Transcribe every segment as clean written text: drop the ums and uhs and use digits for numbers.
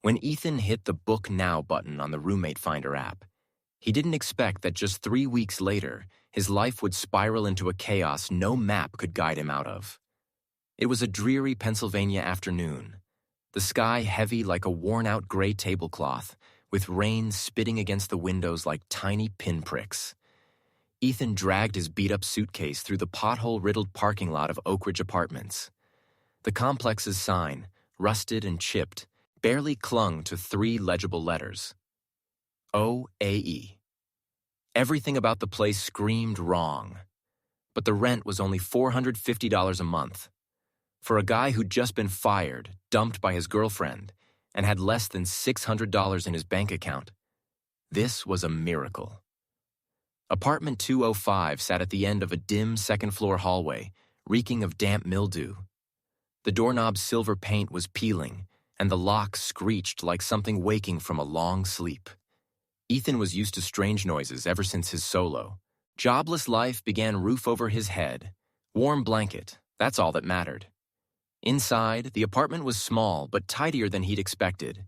When Ethan hit the Book Now button on the Roommate Finder app, he didn't expect that just 3 weeks later, his life would spiral into a chaos no map could guide him out of. It was a dreary Pennsylvania afternoon, the sky heavy like a worn-out gray tablecloth, with rain spitting against the windows like tiny pinpricks. Ethan dragged his beat-up suitcase through the pothole-riddled parking lot of Oak Ridge Apartments. The complex's sign, rusted and chipped, barely clung to 3 legible letters. OAE. Everything about the place screamed wrong. But the rent was only $450 a month. For a guy who'd just been fired, dumped by his girlfriend, and had less than $600 in his bank account, this was a miracle. Apartment 205 sat at the end of a dim second-floor hallway, reeking of damp mildew. The doorknob's silver paint was peeling, and the lock screeched like something waking from a long sleep. Ethan was used to strange noises ever since his solo. Jobless life began roof over his head. Warm blanket, that's all that mattered. Inside, the apartment was small but tidier than he'd expected.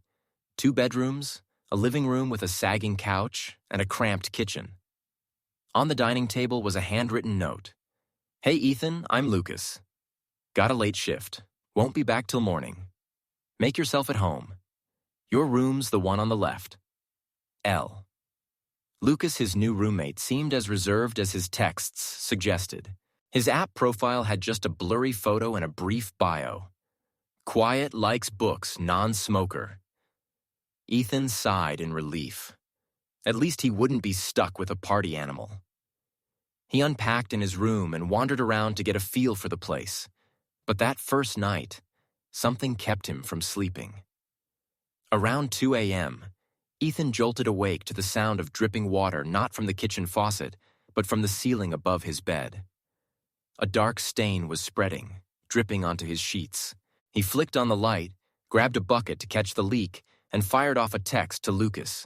2 bedrooms, a living room with a sagging couch, and a cramped kitchen. On the dining table was a handwritten note. "Hey Ethan, I'm Lucas. Got a late shift. Won't be back till morning. Make yourself at home. Your room's the one on the left. L." Lucas, his new roommate, seemed as reserved as his texts suggested. His app profile had just a blurry photo and a brief bio. Quiet, likes books, non-smoker. Ethan sighed in relief. At least he wouldn't be stuck with a party animal. He unpacked in his room and wandered around to get a feel for the place. But that first night, something kept him from sleeping. Around 2 a.m., Ethan jolted awake to the sound of dripping water not from the kitchen faucet, but from the ceiling above his bed. A dark stain was spreading, dripping onto his sheets. He flicked on the light, grabbed a bucket to catch the leak, and fired off a text to Lucas.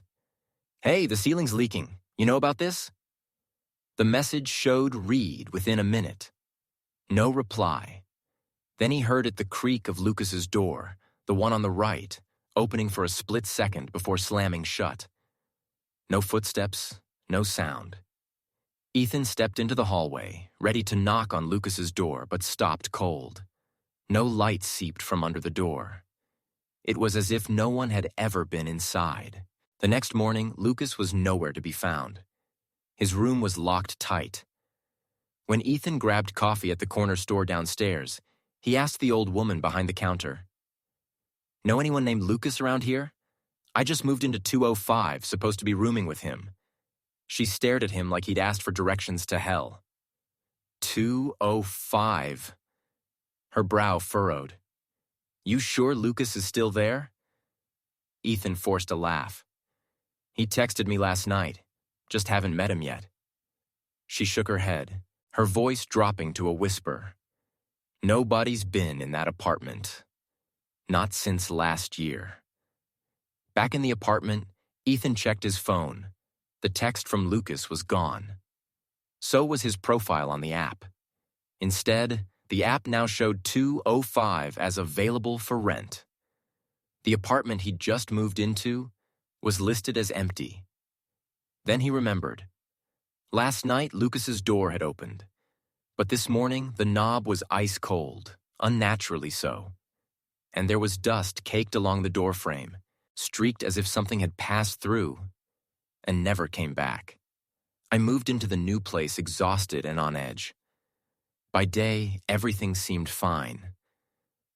"Hey, the ceiling's leaking. You know about this?" The message showed read within a minute. No reply. Then he heard the creak of Lucas's door, the one on the right, opening for a split second before slamming shut. No footsteps, no sound. Ethan stepped into the hallway, ready to knock on Lucas's door, but stopped cold. No light seeped from under the door. It was as if no one had ever been inside. The next morning, Lucas was nowhere to be found. His room was locked tight. When Ethan grabbed coffee at the corner store downstairs, he asked the old woman behind the counter, "Know anyone named Lucas around here? I just moved into 205, supposed to be rooming with him." She stared at him like he'd asked for directions to hell. 205. Her brow furrowed. "You sure Lucas is still there?" Ethan forced a laugh. "He texted me last night. Just haven't met him yet." She shook her head, her voice dropping to a whisper. "Nobody's been in that apartment. Not since last year." Back in the apartment, Ethan checked his phone. The text from Lucas was gone. So was his profile on the app. Instead, the app now showed 205 as available for rent. The apartment he'd just moved into was listed as empty. Then he remembered. Last night, Lucas's door had opened. But this morning, the knob was ice cold, unnaturally so. And there was dust caked along the door frame, streaked as if something had passed through and never came back. I moved into the new place exhausted and on edge. By day, everything seemed fine,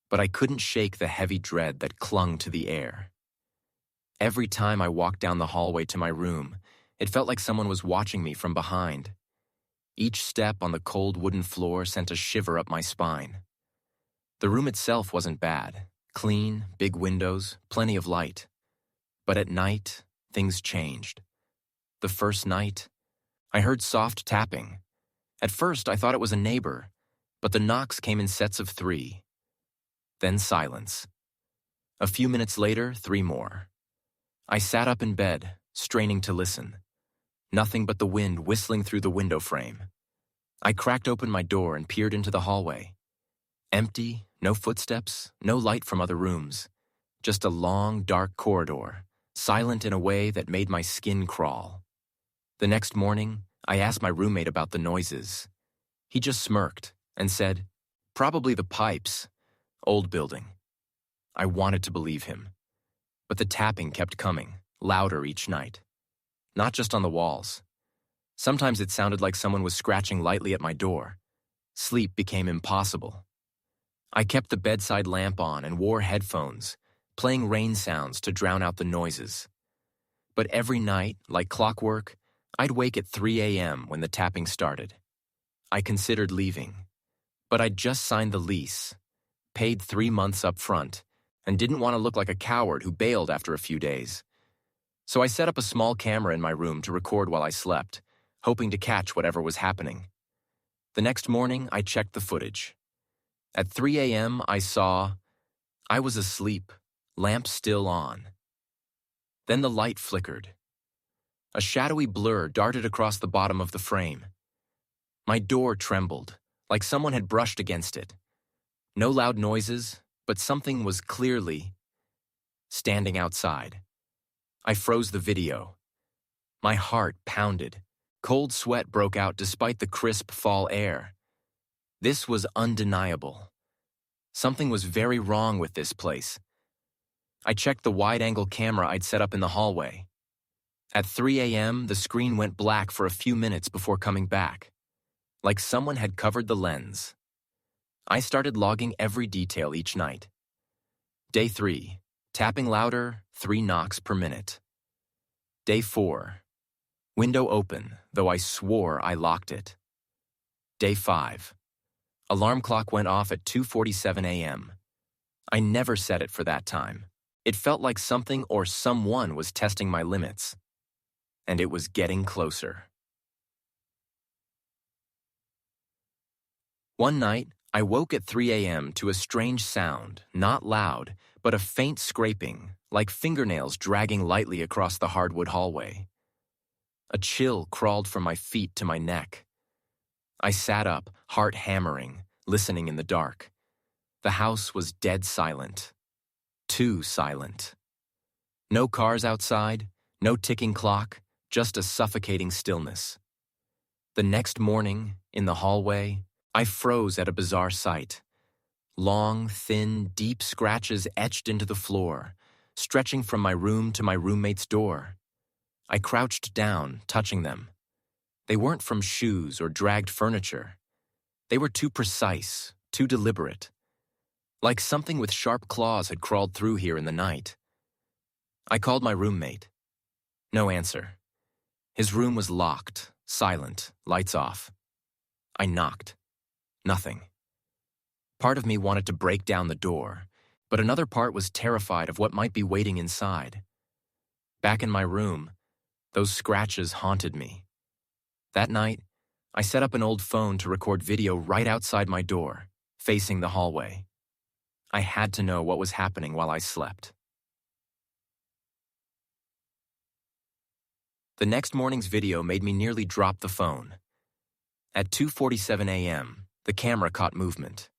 but I couldn't shake the heavy dread that clung to the air. Every time I walked down the hallway to my room, it felt like someone was watching me from behind. Each step on the cold wooden floor sent a shiver up my spine. The room itself wasn't bad. Clean, big windows, plenty of light. But at night, things changed. The first night, I heard soft tapping. At first, I thought it was a neighbor, but the knocks came in sets of 3. Then silence. A few minutes later, 3 more. I sat up in bed, straining to listen. Nothing but the wind whistling through the window frame. I cracked open my door and peered into the hallway. Empty, no footsteps, no light from other rooms. just a long, dark corridor, silent in a way that made my skin crawl. The next morning, I asked my roommate about the noises. He just smirked and said, "Probably the pipes. Old building." I wanted to believe him. But the tapping kept coming, louder each night. Not just on the walls. Sometimes it sounded like someone was scratching lightly at my door. Sleep became impossible. I kept the bedside lamp on and wore headphones, playing rain sounds to drown out the noises. But every night, like clockwork, I'd wake at 3 a.m. when the tapping started. I considered leaving, but I'd just signed the lease, paid 3 months up front, and didn't want to look like a coward who bailed after a few days. So I set up a small camera in my room to record while I slept, hoping to catch whatever was happening. The next morning, I checked the footage. At 3 a.m., I was asleep, lamp still on. Then the light flickered. A shadowy blur darted across the bottom of the frame. My door trembled, like someone had brushed against it. No loud noises, but something was clearly standing outside. I froze the video. My heart pounded. Cold sweat broke out despite the crisp fall air. This was undeniable. Something was very wrong with this place. I checked the wide-angle camera I'd set up in the hallway. At 3 a.m., the screen went black for a few minutes before coming back, like someone had covered the lens. I started logging every detail each night. Day 3, tapping louder, 3 knocks per minute. Day 4, window open, though I swore I locked it. Day 5, alarm clock went off at 2:47 a.m. I never set it for that time. It felt like something or someone was testing my limits. And it was getting closer. One night, I woke at 3 a.m. to a strange sound, not loud, but a faint scraping, like fingernails dragging lightly across the hardwood hallway. A chill crawled from my feet to my neck. I sat up, heart hammering, listening in the dark. The house was dead silent. Too silent. No cars outside, no ticking clock, just a suffocating stillness. The next morning, in the hallway, I froze at a bizarre sight. Long, thin, deep scratches etched into the floor, stretching from my room to my roommate's door. I crouched down, touching them. They weren't from shoes or dragged furniture. They were too precise, too deliberate. Like something with sharp claws had crawled through here in the night. I called my roommate. No answer. His room was locked, silent, lights off. I knocked. Nothing. Part of me wanted to break down the door, but another part was terrified of what might be waiting inside. Back in my room, those scratches haunted me. That night, I set up an old phone to record video right outside my door, facing the hallway. I had to know what was happening while I slept. The next morning's video made me nearly drop the phone. At 2:47 a.m., the camera caught movement.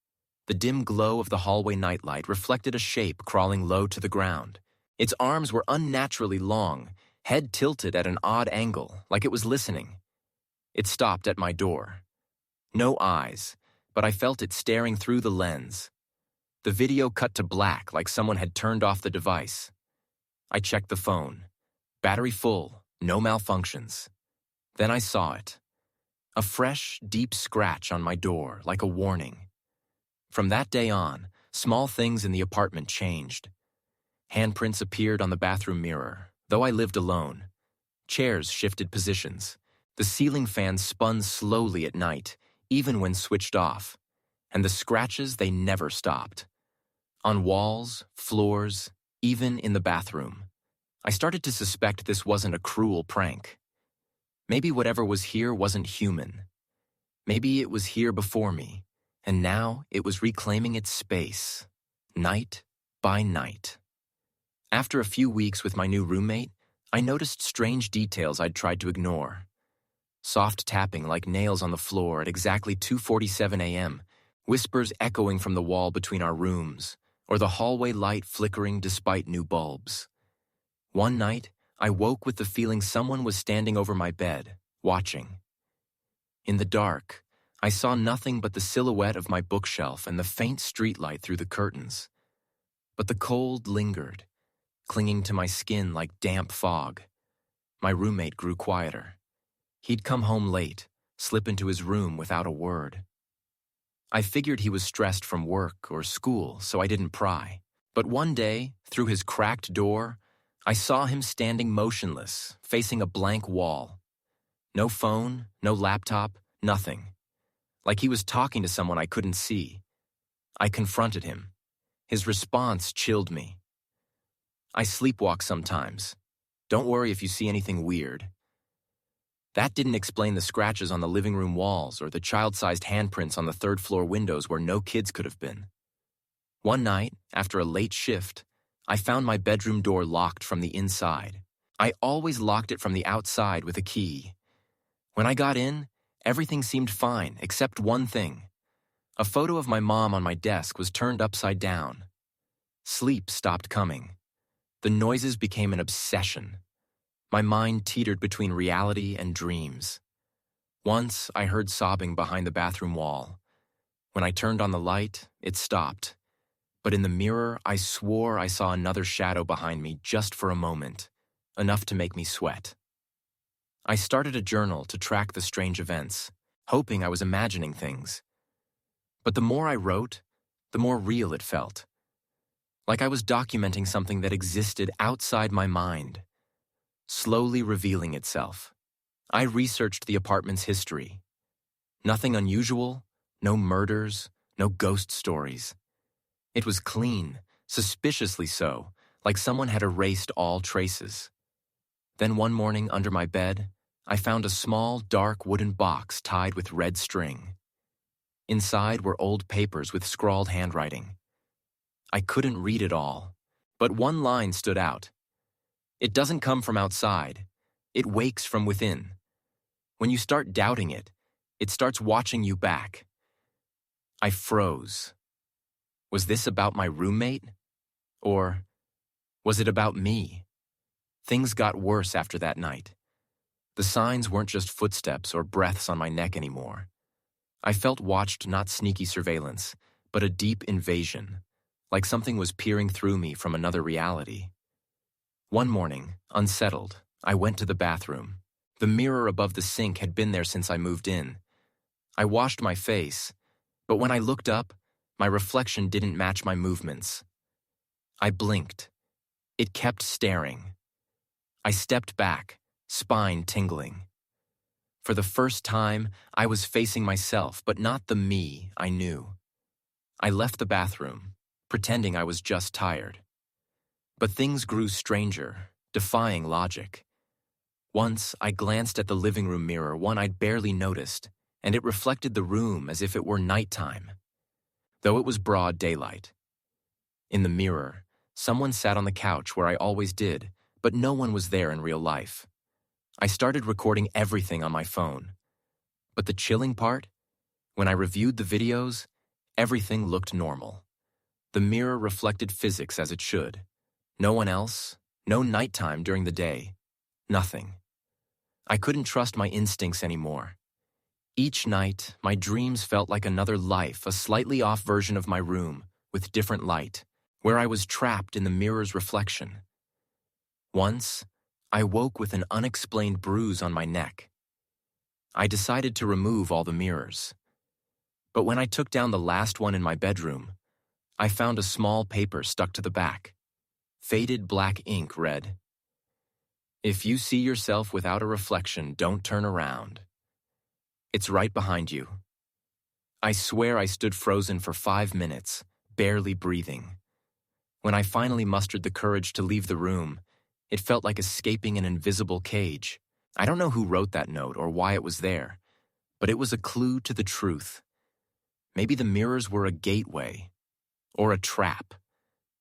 The dim glow of the hallway nightlight reflected a shape crawling low to the ground. Its arms were unnaturally long, head tilted at an odd angle, like it was listening. It stopped at my door. No eyes, but I felt it staring through the lens. The video cut to black like someone had turned off the device. I checked the phone. Battery full, no malfunctions. Then I saw it. A fresh, deep scratch on my door, like a warning. From that day on, small things in the apartment changed. Handprints appeared on the bathroom mirror, though I lived alone. Chairs shifted positions. The ceiling fan spun slowly at night, even when switched off. And the scratches, they never stopped. On walls, floors, even in the bathroom. I started to suspect this wasn't a cruel prank. Maybe whatever was here wasn't human. Maybe it was here before me, and now it was reclaiming its space, night by night. After a few weeks with my new roommate, I noticed strange details I'd tried to ignore. Soft tapping like nails on the floor at exactly 2:47 a.m., whispers echoing from the wall between our rooms, or the hallway light flickering despite new bulbs. One night, I woke with the feeling someone was standing over my bed, watching. In the dark, I saw nothing but the silhouette of my bookshelf and the faint streetlight through the curtains. But the cold lingered, clinging to my skin like damp fog. My roommate grew quieter. He'd come home late, slip into his room without a word. I figured he was stressed from work or school, so I didn't pry. But one day, through his cracked door, I saw him standing motionless, facing a blank wall. No phone, no laptop, nothing. Like he was talking to someone I couldn't see. I confronted him. His response chilled me. I sleepwalk sometimes. Don't worry if you see anything weird. That didn't explain the scratches on the living room walls or the child-sized handprints on the third-floor windows where no kids could have been. One night, after a late shift, I found my bedroom door locked from the inside. I always locked it from the outside with a key. When I got in, everything seemed fine except one thing. A photo of my mom on my desk was turned upside down. Sleep stopped coming. The noises became an obsession. My mind teetered between reality and dreams. Once, I heard sobbing behind the bathroom wall. When I turned on the light, it stopped. But in the mirror, I swore I saw another shadow behind me just for a moment, enough to make me sweat. I started a journal to track the strange events, hoping I was imagining things. But the more I wrote, the more real it felt. Like I was documenting something that existed outside my mind, slowly revealing itself. I researched the apartment's history. Nothing unusual, no murders, no ghost stories. It was clean, suspiciously so, like someone had erased all traces. Then one morning under my bed, I found a small, dark wooden box tied with red string. Inside were old papers with scrawled handwriting. I couldn't read it all, but one line stood out. It doesn't come from outside. It wakes from within. When you start doubting it, it starts watching you back. I froze. Was this about my roommate? Or was it about me? Things got worse after that night. The signs weren't just footsteps or breaths on my neck anymore. I felt watched, not sneaky surveillance, but a deep invasion, like something was peering through me from another reality. One morning, unsettled, I went to the bathroom. The mirror above the sink had been there since I moved in. I washed my face, but when I looked up, my reflection didn't match my movements. I blinked. It kept staring. I stepped back, spine tingling. For the first time, I was facing myself, but not the me I knew. I left the bathroom, pretending I was just tired. But things grew stranger, defying logic. Once, I glanced at the living room mirror, one I'd barely noticed, and it reflected the room as if it were nighttime, though it was broad daylight. In the mirror, someone sat on the couch where I always did, but no one was there in real life. I started recording everything on my phone. But the chilling part? When I reviewed the videos, everything looked normal. The mirror reflected physics as it should. No one else, no nighttime during the day, nothing. I couldn't trust my instincts anymore. Each night, my dreams felt like another life, a slightly off version of my room, with different light, where I was trapped in the mirror's reflection. Once, I woke with an unexplained bruise on my neck. I decided to remove all the mirrors. But when I took down the last one in my bedroom, I found a small paper stuck to the back. Faded black ink read, "If you see yourself without a reflection, don't turn around. It's right behind you." I swear I stood frozen for 5 minutes, barely breathing. When I finally mustered the courage to leave the room, it felt like escaping an invisible cage. I don't know who wrote that note or why it was there, but it was a clue to the truth. Maybe the mirrors were a gateway, or a trap.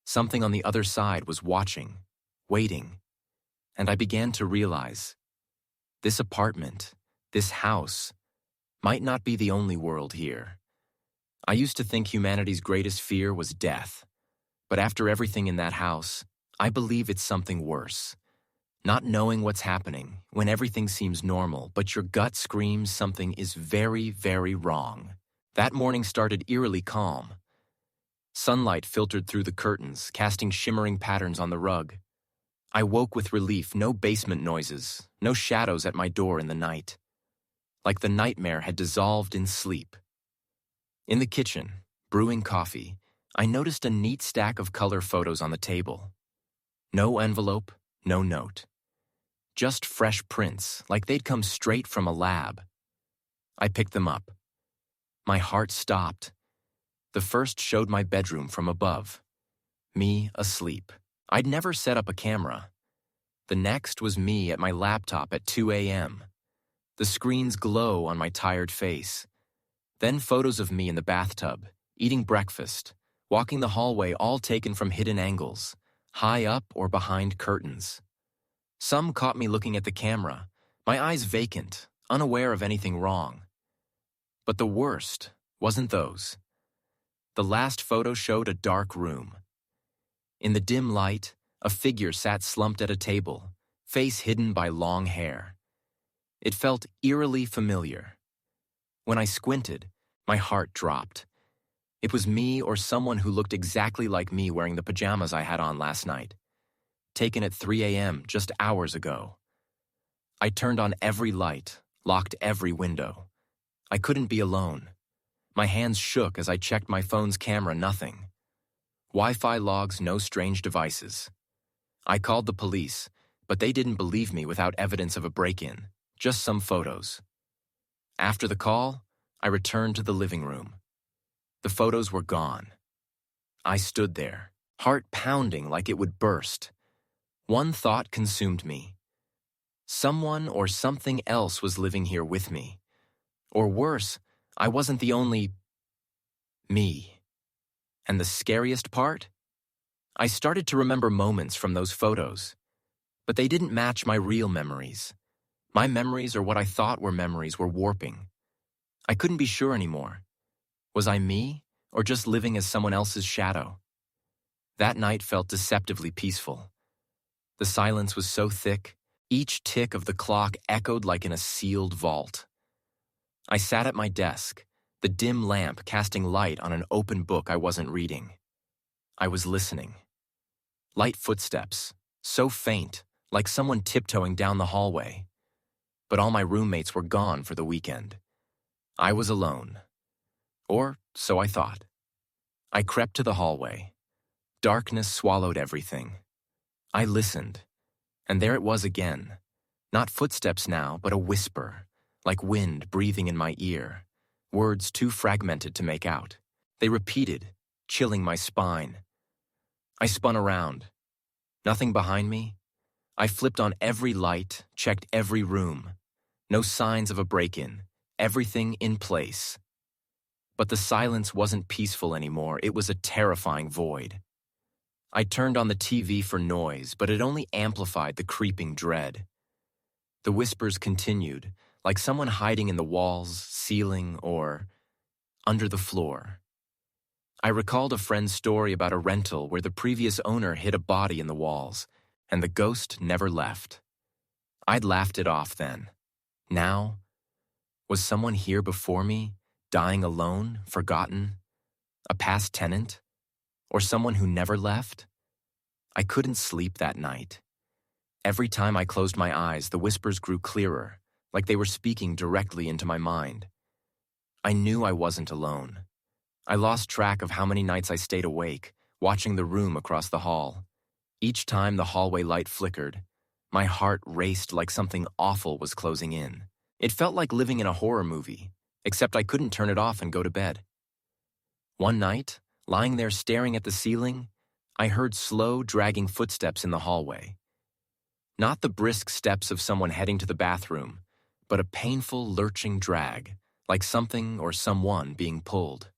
Something on the other side was watching, waiting, and I began to realize this apartment, this house, might not be the only world here. I used to think humanity's greatest fear was death, But after everything in that house, I believe it's something worse. Not knowing what's happening when everything seems normal, but your gut screams something is very, very wrong. That morning started eerily calm. Sunlight filtered through the curtains, casting shimmering patterns on the rug. I woke with relief, no basement noises, no shadows at my door in the night. Like the nightmare had dissolved in sleep. In the kitchen, brewing coffee, I noticed a neat stack of color photos on the table. No envelope, no note. Just fresh prints, like they'd come straight from a lab. I picked them up. My heart stopped. The first showed my bedroom from above. Me asleep. I'd never set up a camera. The next was me at my laptop at 2 a.m. The screen's glow on my tired face. Then photos of me in the bathtub, eating breakfast, walking the hallway, all taken from hidden angles, high up or behind curtains. Some caught me looking at the camera, my eyes vacant, unaware of anything wrong. But the worst wasn't those. The last photo showed a dark room. In the dim light, a figure sat slumped at a table, face hidden by long hair. It felt eerily familiar. When I squinted, my heart dropped. It was me or someone who looked exactly like me wearing the pajamas I had on last night. Taken at 3 a.m. just hours ago. I turned on every light, locked every window. I couldn't be alone. My hands shook as I checked my phone's camera, nothing. Wi-Fi logs, no strange devices. I called the police, but they didn't believe me without evidence of a break-in, just some photos. After the call, I returned to the living room. The photos were gone. I stood there, heart pounding like it would burst. One thought consumed me. Someone or something else was living here with me. Or worse, I wasn't the only me. And the scariest part? I started to remember moments from those photos. But they didn't match my real memories. My memories, or what I thought were memories, were warping. I couldn't be sure anymore. Was I me, or just living as someone else's shadow? That night felt deceptively peaceful. The silence was so thick, each tick of the clock echoed like in a sealed vault. I sat at my desk, the dim lamp casting light on an open book I wasn't reading. I was listening. Light footsteps, so faint, like someone tiptoeing down the hallway. But all my roommates were gone for the weekend. I was alone. Or so I thought. I crept to the hallway. Darkness swallowed everything. I listened, and there it was again. Not footsteps now, but a whisper, like wind breathing in my ear, words too fragmented to make out. They repeated, chilling my spine. I spun around. Nothing behind me. I flipped on every light, checked every room. No signs of a break-in, everything in place. But the silence wasn't peaceful anymore, it was a terrifying void. I turned on the TV for noise, but it only amplified the creeping dread. The whispers continued, like someone hiding in the walls, ceiling, or under the floor. I recalled a friend's story about a rental where the previous owner hid a body in the walls, and the ghost never left. I'd laughed it off then. Now, was someone here before me, dying alone, forgotten? A past tenant? Or someone who never left? I couldn't sleep that night. Every time I closed my eyes, the whispers grew clearer, like they were speaking directly into my mind. I knew I wasn't alone. I lost track of how many nights I stayed awake, watching the room across the hall. Each time the hallway light flickered, my heart raced like something awful was closing in. It felt like living in a horror movie, except I couldn't turn it off and go to bed. One night, lying there staring at the ceiling, I heard slow, dragging footsteps in the hallway. Not the brisk steps of someone heading to the bathroom, but a painful, lurching drag, like something or someone being pulled.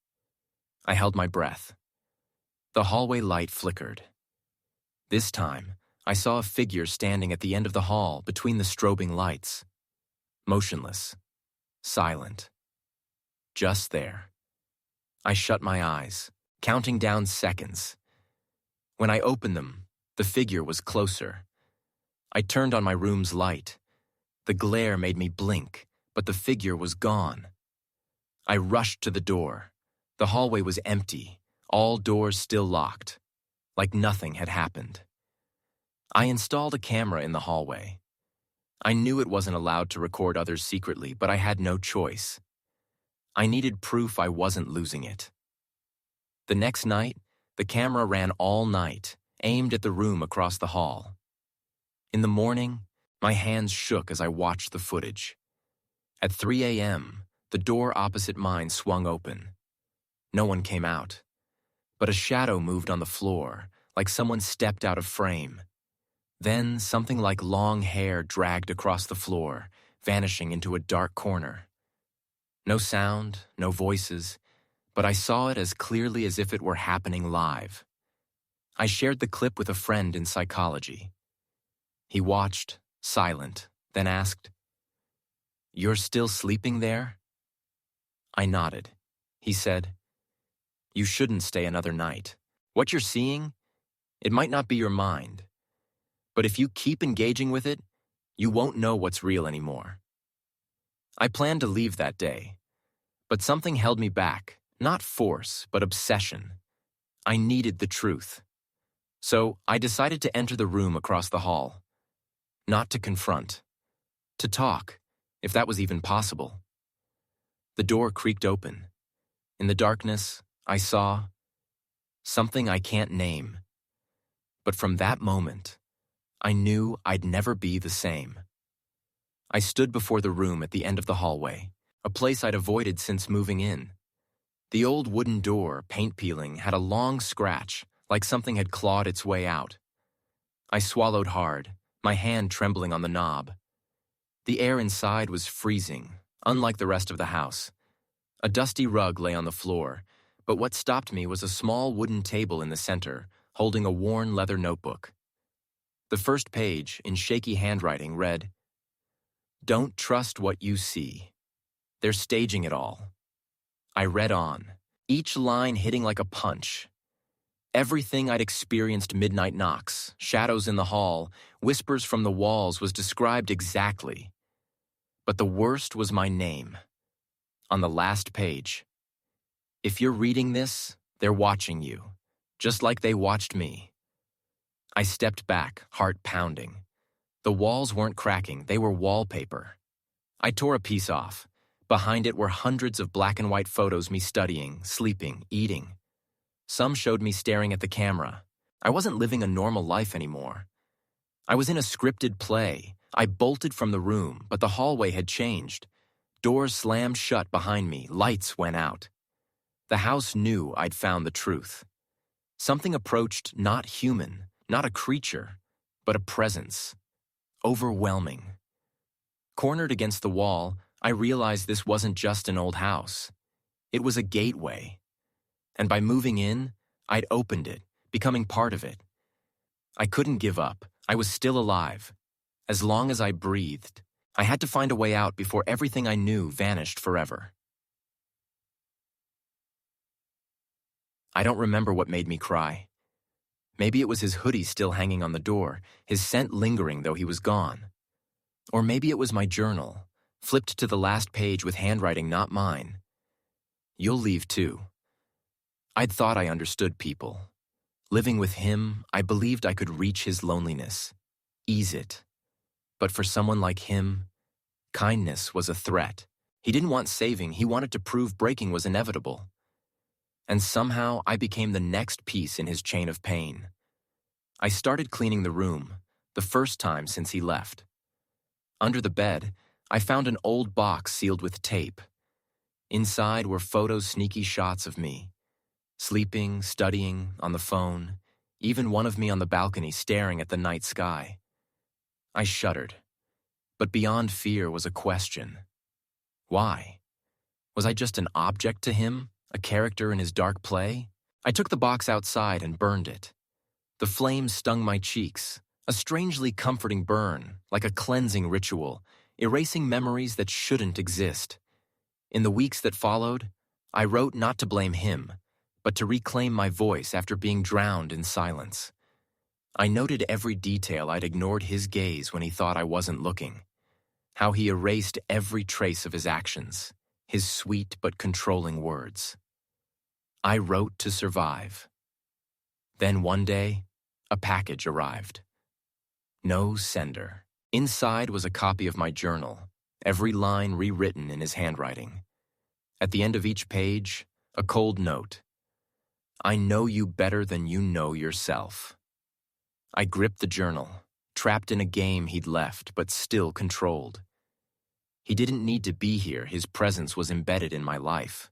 I held my breath. The hallway light flickered. This time, I saw a figure standing at the end of the hall between the strobing lights. Motionless. Silent. Just there. I shut my eyes, counting down seconds. When I opened them, the figure was closer. I turned on my room's light. The glare made me blink, but the figure was gone. I rushed to the door. The hallway was empty, all doors still locked, like nothing had happened. I installed a camera in the hallway. I knew it wasn't allowed to record others secretly, but I had no choice. I needed proof I wasn't losing it. The next night, the camera ran all night, aimed at the room across the hall. In the morning, my hands shook as I watched the footage. At 3 a.m., the door opposite mine swung open. No one came out, but a shadow moved on the floor, like someone stepped out of frame. Then something like long hair dragged across the floor, vanishing into a dark corner. No sound, no voices, but I saw it as clearly as if it were happening live. I shared the clip with a friend in psychology. He watched, silent, then asked, "You're still sleeping there?" I nodded. He said, "You shouldn't stay another night. What you're seeing, it might not be your mind. But if you keep engaging with it, you won't know what's real anymore." I planned to leave that day, but something held me back, not force, but obsession. I needed the truth. So I decided to enter the room across the hall. Not to confront. To talk, if that was even possible. The door creaked open. In the darkness, I saw something I can't name. But from that moment, I knew I'd never be the same. I stood before the room at the end of the hallway, a place I'd avoided since moving in. The old wooden door, paint peeling, had a long scratch, like something had clawed its way out. I swallowed hard, my hand trembling on the knob. The air inside was freezing, unlike the rest of the house. A dusty rug lay on the floor, but what stopped me was a small wooden table in the center, holding a worn leather notebook. The first page, in shaky handwriting, read, "Don't trust what you see. They're staging it all." I read on, each line hitting like a punch. Everything I'd experienced: midnight knocks, shadows in the hall, whispers from the walls, was described exactly. But the worst was my name. On the last page. "If you're reading this, they're watching you, just like they watched me." I stepped back, heart pounding. The walls weren't cracking, they were wallpaper. I tore a piece off. Behind it were hundreds of black and white photos, me studying, sleeping, eating. Some showed me staring at the camera. I wasn't living a normal life anymore. I was in a scripted play. I bolted from the room, but the hallway had changed. Doors slammed shut behind me, lights went out. The house knew I'd found the truth. Something approached, not human, not a creature, but a presence. Overwhelming. Cornered against the wall, I realized this wasn't just an old house. It was a gateway. And by moving in, I'd opened it, becoming part of it. I couldn't give up. I was still alive. As long as I breathed, I had to find a way out before everything I knew vanished forever. I don't remember what made me cry. Maybe it was his hoodie still hanging on the door, his scent lingering though he was gone. Or maybe it was my journal, flipped to the last page with handwriting not mine. "You'll leave too." I'd thought I understood people. Living with him, I believed I could reach his loneliness, ease it. But for someone like him, kindness was a threat. He didn't want saving, he wanted to prove breaking was inevitable. And somehow I became the next piece in his chain of pain. I started cleaning the room, the first time since he left. Under the bed, I found an old box sealed with tape. Inside were photos, sneaky shots of me. Sleeping, studying, on the phone, even one of me on the balcony staring at the night sky. I shuddered. But beyond fear was a question. Why? Was I just an object to him, a character in his dark play? I took the box outside and burned it. The flames stung my cheeks, a strangely comforting burn, like a cleansing ritual, erasing memories that shouldn't exist. In the weeks that followed, I wrote not to blame him, but to reclaim my voice after being drowned in silence. I noted every detail I'd ignored his gaze when he thought I wasn't looking. How he erased every trace of his actions, his sweet but controlling words. I wrote to survive. Then one day, a package arrived. No sender. Inside was a copy of my journal, every line rewritten in his handwriting. At the end of each page, a cold note. I know you better than you know yourself. I gripped the journal, trapped in a game he'd left, but still controlled. He didn't need to be here. His presence was embedded in my life.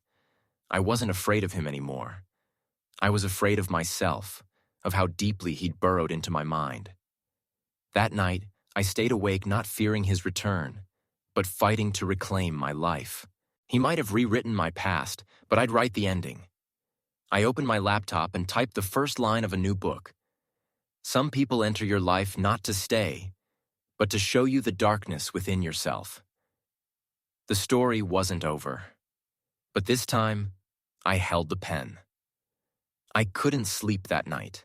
I wasn't afraid of him anymore. I was afraid of myself, of how deeply he'd burrowed into my mind. That night, I stayed awake not fearing his return, but fighting to reclaim my life. He might have rewritten my past, but I'd write the ending. I opened my laptop and typed the first line of a new book. Some people enter your life not to stay, but to show you the darkness within yourself. The story wasn't over, but this time, I held the pen. I couldn't sleep that night.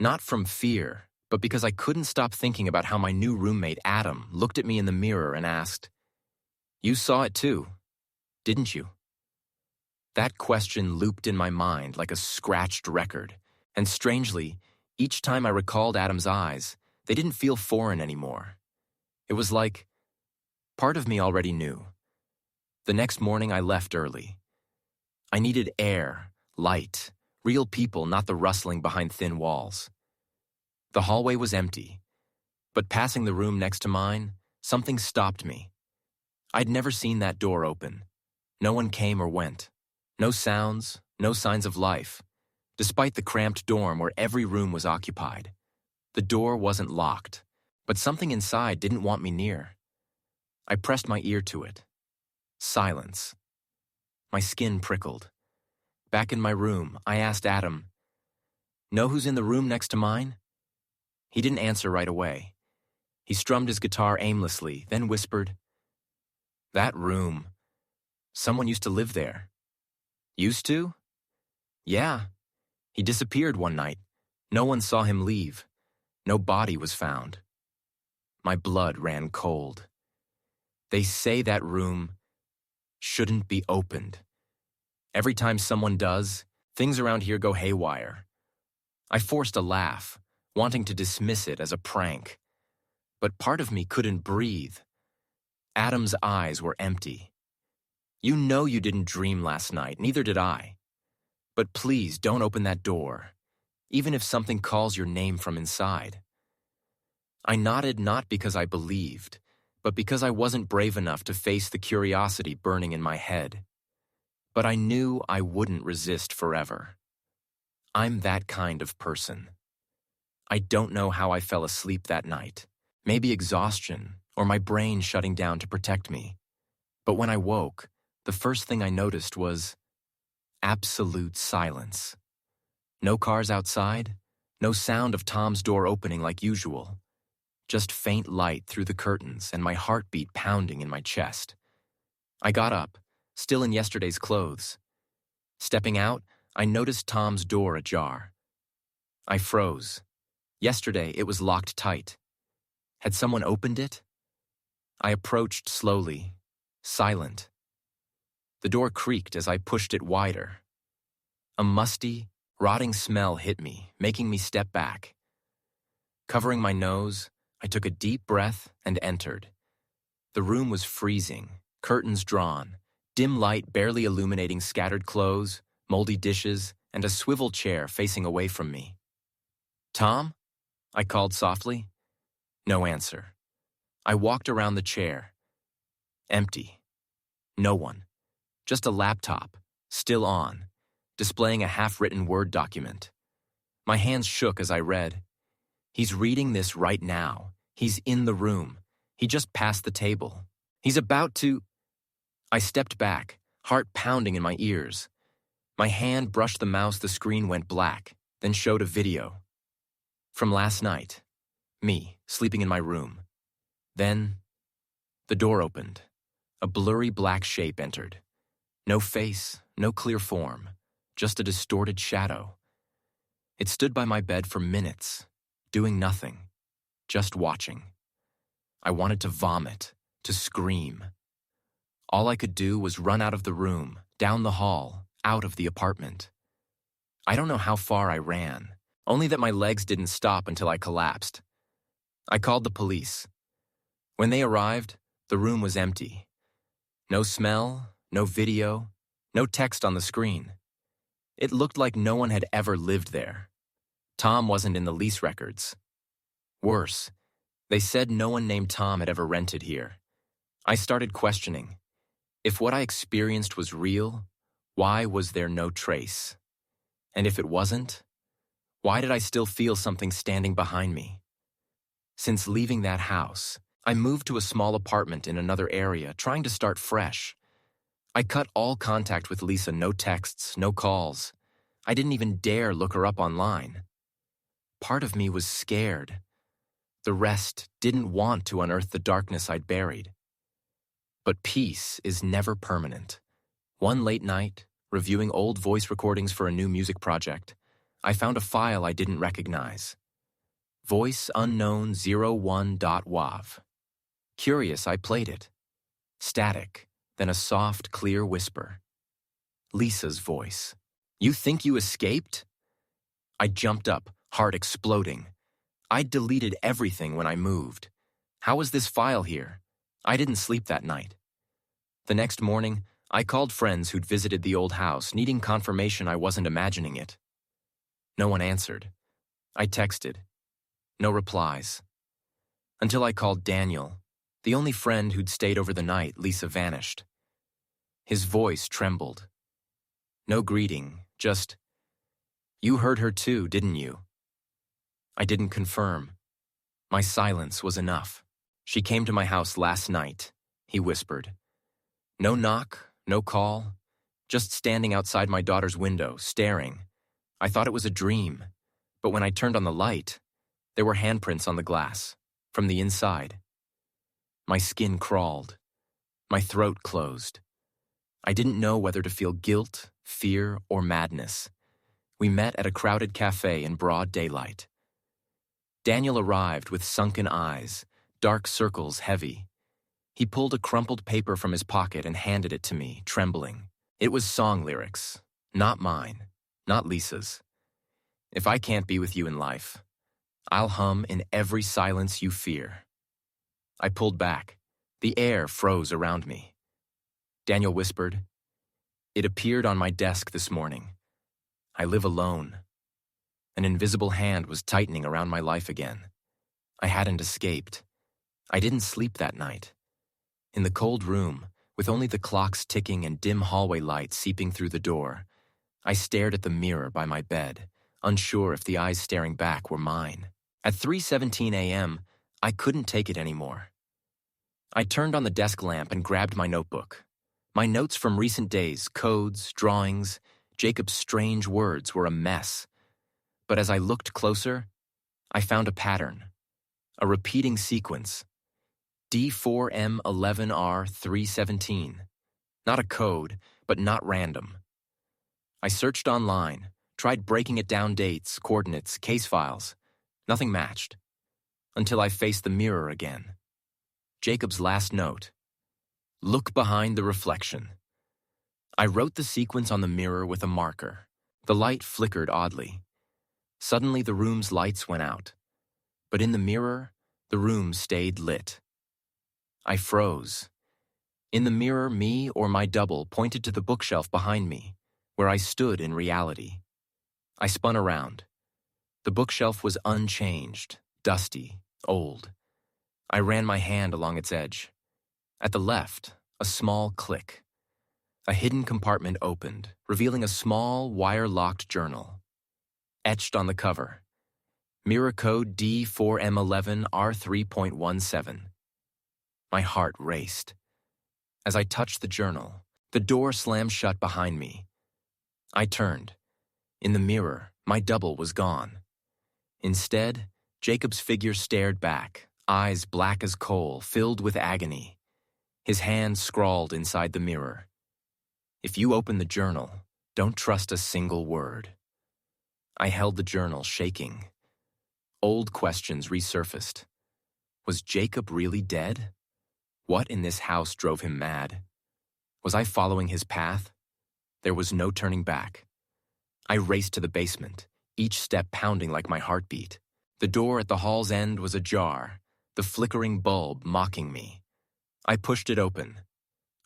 Not from fear, but because I couldn't stop thinking about how my new roommate, Adam, looked at me in the mirror and asked, "You saw it too, didn't you?" That question looped in my mind like a scratched record, and strangely, each time I recalled Adam's eyes, they didn't feel foreign anymore. It was like, part of me already knew. The next morning I left early. I needed air, light, real people, not the rustling behind thin walls. The hallway was empty, but passing the room next to mine, something stopped me. I'd never seen that door open. No one came or went. No sounds, no signs of life, despite the cramped dorm where every room was occupied. The door wasn't locked, but something inside didn't want me near. I pressed my ear to it. Silence. My skin prickled. Back in my room, I asked Adam, "Know who's in the room next to mine?" He didn't answer right away. He strummed his guitar aimlessly, then whispered, "That room. Someone used to live there." "Used to?" "Yeah. He disappeared one night. No one saw him leave. No body was found." My blood ran cold. They say that room shouldn't be opened. Every time someone does, things around here go haywire. I forced a laugh, wanting to dismiss it as a prank. But part of me couldn't breathe. Adam's eyes were empty. "You know you didn't dream last night, neither did I. But please don't open that door, even if something calls your name from inside." I nodded not because I believed, but because I wasn't brave enough to face the curiosity burning in my head. But I knew I wouldn't resist forever. I'm that kind of person. I don't know how I fell asleep that night. Maybe exhaustion, or my brain shutting down to protect me. But when I woke, the first thing I noticed was absolute silence. No cars outside, no sound of Tom's door opening like usual. Just faint light through the curtains and my heartbeat pounding in my chest. I got up, still in yesterday's clothes. Stepping out, I noticed Tom's door ajar. I froze. Yesterday, it was locked tight. Had someone opened it? I approached slowly, silent. The door creaked as I pushed it wider. A musty, rotting smell hit me, making me step back. Covering my nose, I took a deep breath and entered. The room was freezing, curtains drawn, dim light barely illuminating scattered clothes, moldy dishes, and a swivel chair facing away from me. "Tom?" I called softly. No answer. I walked around the chair. Empty. No one. Just a laptop, still on, displaying a half-written Word document. My hands shook as I read. He's reading this right now. He's in the room. He just passed the table. He's about to... I stepped back, heart pounding in my ears. My hand brushed the mouse, the screen went black, then showed a video. From last night. Me, sleeping in my room. Then, the door opened. A blurry black shape entered. No face, no clear form. just a distorted shadow. It stood by my bed for minutes, doing nothing, just watching. I wanted to vomit, to scream. All I could do was run out of the room, down the hall, out of the apartment. I don't know how far I ran, only that my legs didn't stop until I collapsed. I called the police. When they arrived, the room was empty. No smell, no video, no text on the screen. It looked like no one had ever lived there. Tom wasn't in the lease records. Worse, they said no one named Tom had ever rented here. I started questioning. If what I experienced was real, why was there no trace? And if it wasn't, why did I still feel something standing behind me? Since leaving that house, I moved to a small apartment in another area, trying to start fresh. I cut all contact with Lisa, no texts, no calls. I didn't even dare look her up online. Part of me was scared. The rest didn't want to unearth the darkness I'd buried. But peace is never permanent. One late night, reviewing old voice recordings for a new music project, I found a file I didn't recognize. VoiceUnknown01.wav. Curious, I played it. Static, then a soft, clear whisper. Lisa's voice. "You think you escaped?" I jumped up, heart exploding. I'd deleted everything when I moved. How was this file here? I didn't sleep that night. The next morning, I called friends who'd visited the old house, needing confirmation I wasn't imagining it. No one answered. I texted. No replies. Until I called Daniel, the only friend who'd stayed over the night Lisa vanished. His voice trembled. No greeting, just, "You heard her too, didn't you?" I didn't confirm. My silence was enough. "She came to my house last night," he whispered. No knock, no call, just standing outside my daughter's window, staring. I thought it was a dream, but when I turned on the light, there were handprints on the glass, from the inside. My skin crawled. My throat closed. I didn't know whether to feel guilt, fear, or madness. We met at a crowded cafe in broad daylight. Daniel arrived with sunken eyes, dark circles heavy. He pulled a crumpled paper from his pocket and handed it to me, trembling. It was song lyrics, not mine, not Lisa's. "If I can't be with you in life, I'll hum in every silence you fear." I pulled back. The air froze around me. Daniel whispered, "It appeared on my desk this morning. I live alone." An invisible hand was tightening around my life again. I hadn't escaped. I didn't sleep that night. In the cold room, with only the clocks ticking and dim hallway light seeping through the door, I stared at the mirror by my bed, unsure if the eyes staring back were mine. At 3:17 a.m., I couldn't take it anymore. I turned on the desk lamp and grabbed my notebook. My notes from recent days, codes, drawings, Jacob's strange words were a mess. But as I looked closer, I found a pattern, a repeating sequence. D4M11R317. Not a code, but not random. I searched online, tried breaking it down dates, coordinates, case files. Nothing matched. Until I faced the mirror again. Jacob's last note. "Look behind the reflection." I wrote the sequence on the mirror with a marker. The light flickered oddly. Suddenly the room's lights went out. But in the mirror, the room stayed lit. I froze. In the mirror, me or my double pointed to the bookshelf behind me, where I stood in reality. I spun around. The bookshelf was unchanged, dusty, old. I ran my hand along its edge. At the left, a small click. A hidden compartment opened, revealing a small, wire-locked journal. Etched on the cover, mirror code D4M11R3.17. My heart raced. As I touched the journal, the door slammed shut behind me. I turned. In the mirror, my double was gone. Instead, Jacob's figure stared back, eyes black as coal, filled with agony. His hand scrawled inside the mirror. "If you open the journal, Don't trust a single word. I held the journal, shaking. Old questions resurfaced. Was Jacob really dead? What in this house drove him mad? Was I following his path? There was no turning back. I raced to the basement, each step pounding like my heartbeat. The door at the hall's end was ajar, the flickering bulb mocking me. I pushed it open.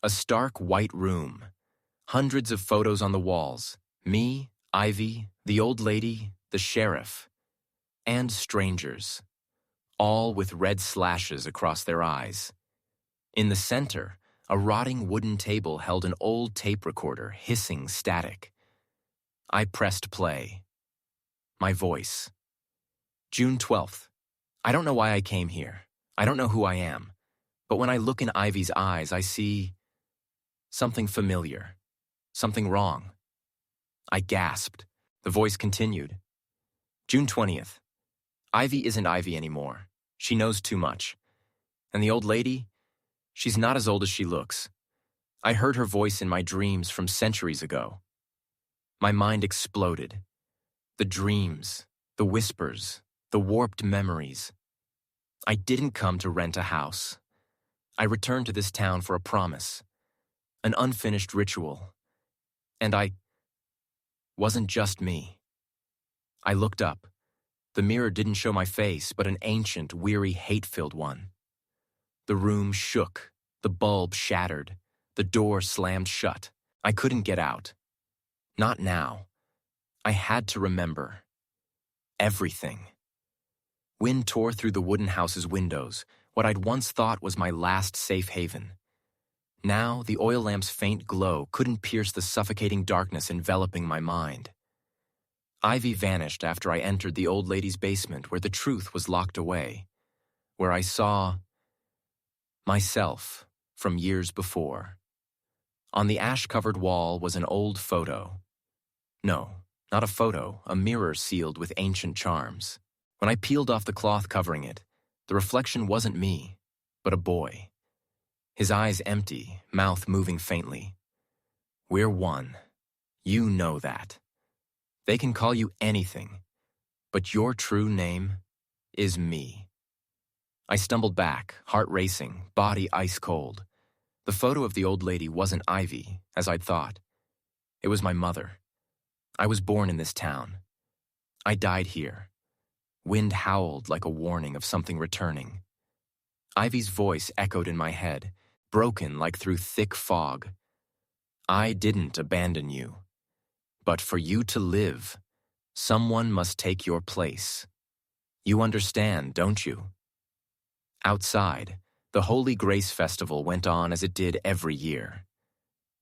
A stark white room. Hundreds of photos on the walls. Me, Ivy, the old lady, the sheriff, and strangers, all with red slashes across their eyes. In the center, a rotting wooden table held an old tape recorder, hissing static. I pressed play. My voice. June 12th. I don't know why I came here. I don't know who I am. But when I look in Ivy's eyes, I see something familiar. Something wrong. I gasped. The voice continued. June 20th. Ivy isn't Ivy anymore. She knows too much. And the old lady? She's not as old as she looks. I heard her voice in my dreams from centuries ago. My mind exploded. The dreams, the whispers, the warped memories. I didn't come to rent a house. I returned to this town for a promise, an unfinished ritual. And I wasn't just me. I looked up. The mirror didn't show my face, but an ancient, weary, hate-filled one. The room shook. The bulb shattered. The door slammed shut. I couldn't get out. Not now. I had to remember. Everything. Wind tore through the wooden house's windows, what I'd once thought was my last safe haven. Now, the oil lamp's faint glow couldn't pierce the suffocating darkness enveloping my mind. Ivy vanished after I entered the old lady's basement where the truth was locked away, where I saw myself from years before. On the ash-covered wall was an old photo. No, not a photo, a mirror sealed with ancient charms. When I peeled off the cloth covering it, the reflection wasn't me, but a boy. His eyes empty, mouth moving faintly. We're one. You know that. They can call you anything, but your true name is me. I stumbled back, heart racing, body ice cold. The photo of the old lady wasn't Ivy, as I'd thought. It was my mother. I was born in this town. I died here. Wind howled like a warning of something returning. Ivy's voice echoed in my head, broken like through thick fog. I didn't abandon you. But for you to live, someone must take your place. You understand, don't you? Outside, the Holy Grace Festival went on as it did every year.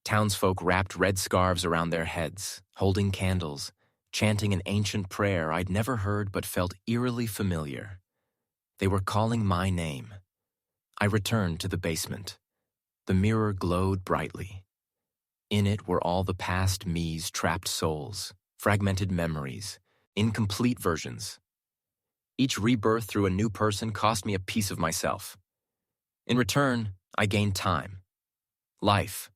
Townsfolk wrapped red scarves around their heads, holding candles, chanting an ancient prayer I'd never heard but felt eerily familiar. They were calling my name. I returned to the basement. The mirror glowed brightly. In it were all the past me's trapped souls, fragmented memories, incomplete versions. Each rebirth through a new person cost me a piece of myself. In return, I gained time, life,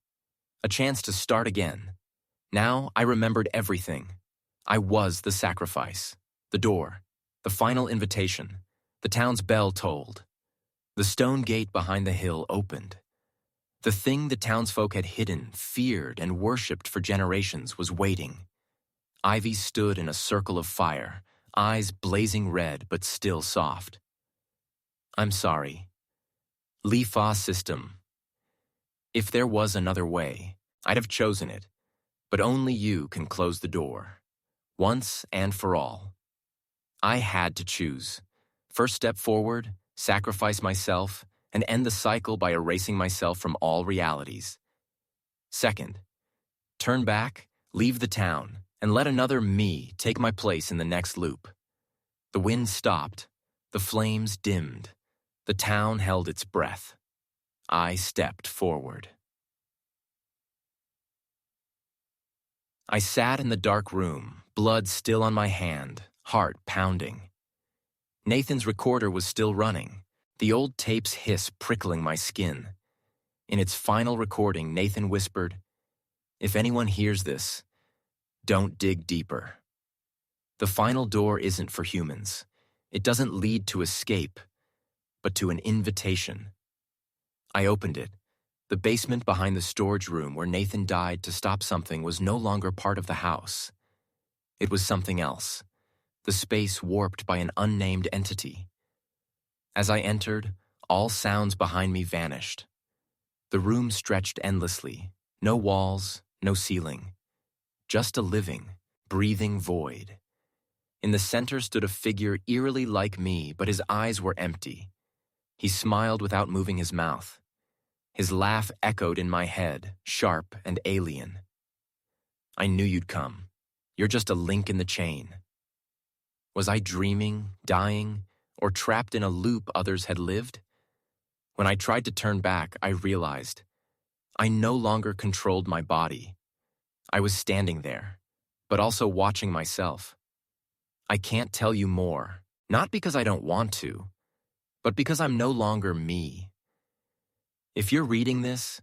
a chance to start again. Now I remembered everything. I was the sacrifice, the door, the final invitation. The town's bell tolled. The stone gate behind the hill opened. The thing the townsfolk had hidden, feared, and worshipped for generations was waiting. Ivy stood in a circle of fire, eyes blazing red but still soft. I'm sorry. Li-Fa system. If there was another way, I'd have chosen it, but only you can close the door. Once and for all. I had to choose. First step forward, sacrifice myself, and end the cycle by erasing myself from all realities. Second, turn back, leave the town, and let another me take my place in the next loop. The wind stopped. The flames dimmed. The town held its breath. I stepped forward. I sat in the dark room, blood still on my hand, heart pounding. Nathan's recorder was still running, the old tape's hiss prickling my skin. In its final recording, Nathan whispered, "If anyone hears this, Don't dig deeper. The final door isn't for humans. It doesn't lead to escape, but to an invitation. I opened it. The basement behind the storage room where Nathan died to stop something was no longer part of the house. It was something else, the space warped by an unnamed entity. As I entered, all sounds behind me vanished. The room stretched endlessly, no walls, no ceiling. Just a living, breathing void. In the center stood a figure eerily like me, but his eyes were empty. He smiled without moving his mouth. His laugh echoed in my head, sharp and alien. I knew you'd come. You're just a link in the chain. Was I dreaming, dying, or trapped in a loop others had lived? When I tried to turn back, I realized I no longer controlled my body. I was standing there, but also watching myself. I can't tell you more, not because I don't want to, but because I'm no longer me. If you're reading this,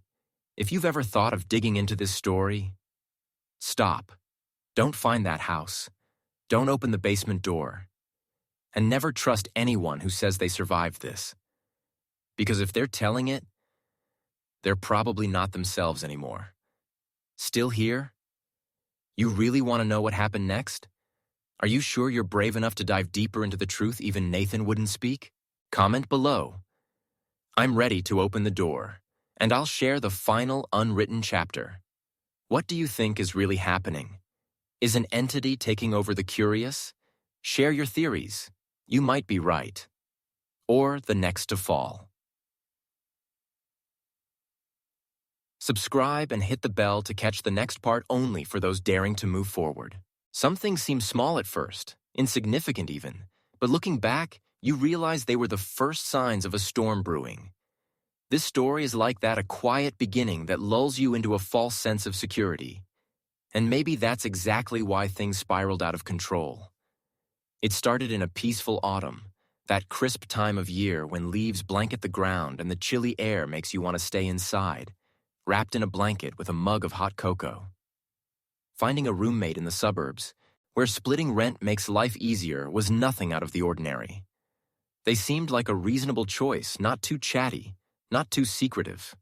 if you've ever thought of digging into this story, stop. Don't find that house. Don't open the basement door. And never trust anyone who says they survived this. Because if they're telling it, they're probably not themselves anymore. Still here? You really want to know what happened next? Are you sure you're brave enough to dive deeper into the truth even Nathan wouldn't speak? Comment below. I'm ready to open the door, and I'll share the final unwritten chapter. What do you think is really happening? Is an entity taking over the curious? Share your theories. You might be right. Or the next to fall. Subscribe and hit the bell to catch the next part only for those daring to move forward. Some things seem small at first, insignificant even, but looking back, you realize they were the first signs of a storm brewing. This story is like that, a quiet beginning that lulls you into a false sense of security. And maybe that's exactly why things spiraled out of control. It started in a peaceful autumn, that crisp time of year when leaves blanket the ground and the chilly air makes you want to stay inside, wrapped in a blanket with a mug of hot cocoa. Finding a roommate in the suburbs, where splitting rent makes life easier, was nothing out of the ordinary. They seemed like a reasonable choice, not too chatty, not too secretive.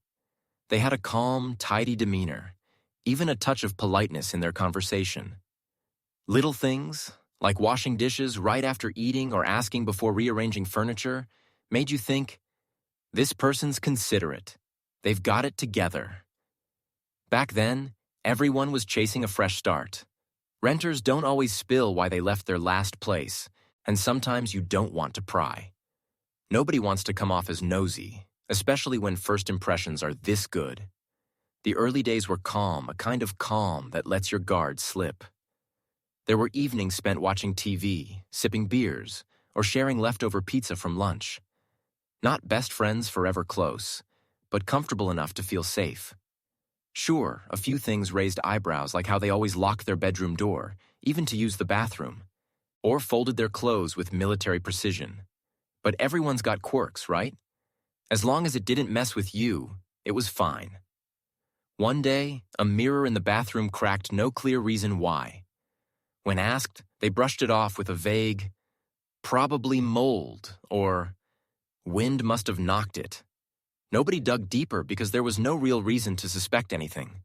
They had a calm, tidy demeanor, even a touch of politeness in their conversation. Little things, like washing dishes right after eating or asking before rearranging furniture, made you think, this person's considerate. They've got it together. Back then, everyone was chasing a fresh start. Renters don't always spill why they left their last place, and sometimes you don't want to pry. Nobody wants to come off as nosy, especially when first impressions are this good. The early days were calm, a kind of calm that lets your guard slip. There were evenings spent watching TV, sipping beers, or sharing leftover pizza from lunch. Not best friends forever close, but comfortable enough to feel safe. Sure, a few things raised eyebrows, like how they always locked their bedroom door, even to use the bathroom, or folded their clothes with military precision. But everyone's got quirks, right? As long as it didn't mess with you, it was fine. One day, a mirror in the bathroom cracked, no clear reason why. When asked, they brushed it off with a vague, probably mold, or wind must have knocked it. Nobody dug deeper because there was no real reason to suspect anything.